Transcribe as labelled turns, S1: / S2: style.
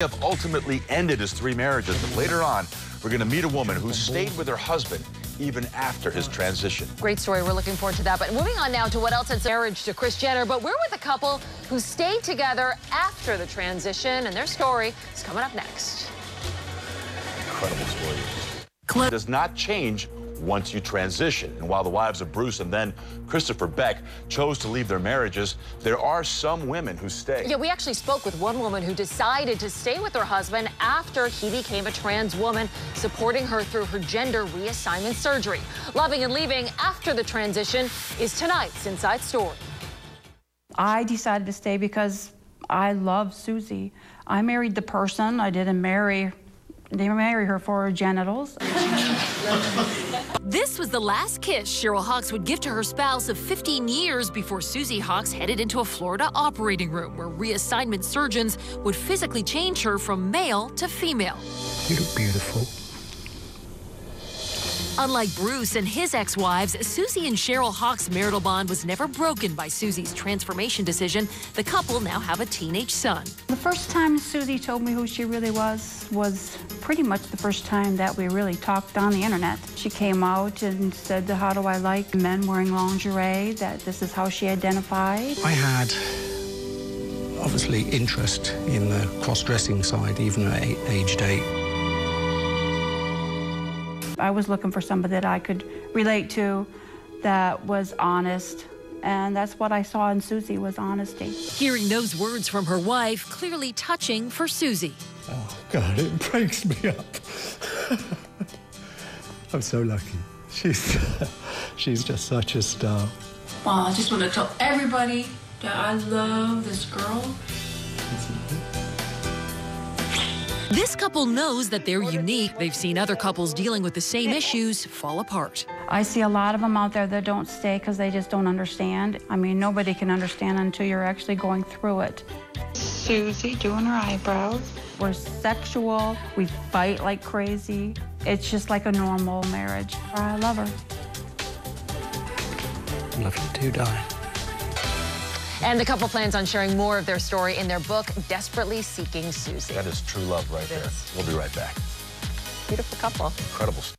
S1: Have ultimately ended his 3 marriages, but later on, we're going to meet a woman who stayed with her husband even after his transition.
S2: Great story. We're looking forward to that. But moving on now to what else? It's marriage to Kris Jenner. But we're with a couple who stayed together after the transition, and their story is coming up next.
S1: Incredible story. Does not change once you transition. And while the wives of Bruce and then Christopher Beck chose to leave their marriages, there are some women who stay.
S2: Yeah, we actually spoke with one woman who decided to stay with her husband after he became a trans woman, supporting her through her gender reassignment surgery. Loving and leaving after the transition is tonight's Inside Story.
S3: I decided to stay because I love SueZie. I married the person. I didn't marry her for her genitals.
S4: This was the last kiss Cheryl Hawkes would give to her spouse of 15 years before SueZie Hawkes headed into a Florida operating room where reassignment surgeons would physically change her from male to female.
S5: You look beautiful.
S4: Unlike Bruce and his ex-wives, SueZie and Cheryl Hawkes' marital bond was never broken by SueZie's transformation decision. The couple now have a teenage son.
S3: The first time SueZie told me who she really was pretty much the first time that we really talked on the internet. She came out and said, how do I like men wearing lingerie, that this is how she identified.
S5: I had, obviously, interest in the cross-dressing side, even at aged 8.
S3: I was looking for somebody that I could relate to, that was honest, and that's what I saw in SueZie, was honesty.
S4: Hearing those words from her wife, clearly touching for SueZie.
S5: Oh, God, it breaks me up. I'm so lucky. She's just such a star.
S3: Well, I just want to tell everybody that I love this girl.
S4: This couple knows that they're unique. They've seen other couples dealing with the same issues fall apart.
S3: I see a lot of them out there that don't stay because they just don't understand. I mean, nobody can understand until you're actually going through it.
S6: SueZie doing her eyebrows.
S3: We're sexual. We fight like crazy. It's just like a normal marriage. I love her.
S5: I love you too, darling.
S2: And the couple plans on sharing more of their story in their book, Desperately Seeking SueZie.
S1: That is true love right there. We'll be right back.
S2: Beautiful couple.
S1: Incredible story.